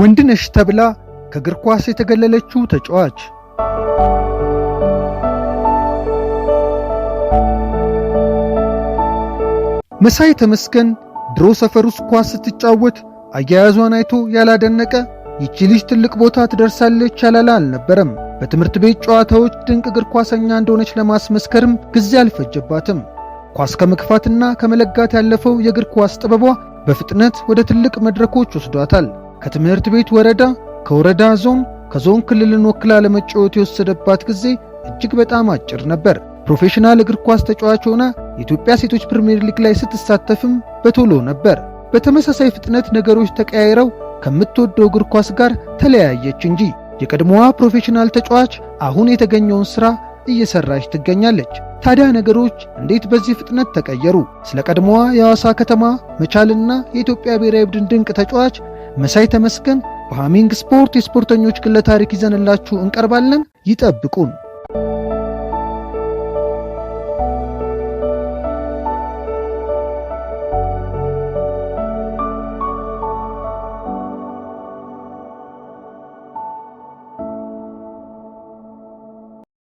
ወንድነሽ ተብላ ከእግር ኳስ የተገለለችው ተጫዋች መሳይ ተመስገን ድሮ ሰፈር ውስጥ ኳስ ስትጫወት አያያዟን አይቶ ያላደነቀ ይቺ ልጅ ትልቅ ቦታ ትደርሳለች ያላለ አልነበረም። በትምህርት ቤት ጨዋታዎች ድንቅ እግር ኳሰኛ እንደሆነች ለማስመስከርም ጊዜ አልፈጀባትም። ኳስ ከመግፋትና ከመለጋት ያለፈው የእግር ኳስ ጥበቧ በፍጥነት ወደ ትልቅ መድረኮች ወስዷታል። ከትምህርት ቤት ወረዳ፣ ከወረዳ ዞን፣ ከዞን ክልልን ወክላ ለመጫወት የወሰደባት ጊዜ እጅግ በጣም አጭር ነበር። ፕሮፌሽናል እግር ኳስ ተጫዋች ሆና የኢትዮጵያ ሴቶች ፕሪሚየር ሊግ ላይ ስትሳተፍም በቶሎ ነበር። በተመሳሳይ ፍጥነት ነገሮች ተቀያይረው ከምትወደው እግር ኳስ ጋር ተለያየች እንጂ የቀድሞዋ ፕሮፌሽናል ተጫዋች አሁን የተገኘውን ስራ እየሰራች ትገኛለች። ታዲያ ነገሮች እንዴት በዚህ ፍጥነት ተቀየሩ? ስለ ቀድሞዋ የሐዋሳ ከተማ መቻልና የኢትዮጵያ ብሔራዊ ቡድን ድንቅ ተጫዋች መሳይ ተመስገን በሃሚንግ ስፖርት የስፖርተኞች ግለ ታሪክ ይዘንላችሁ እንቀርባለን። ይጠብቁን።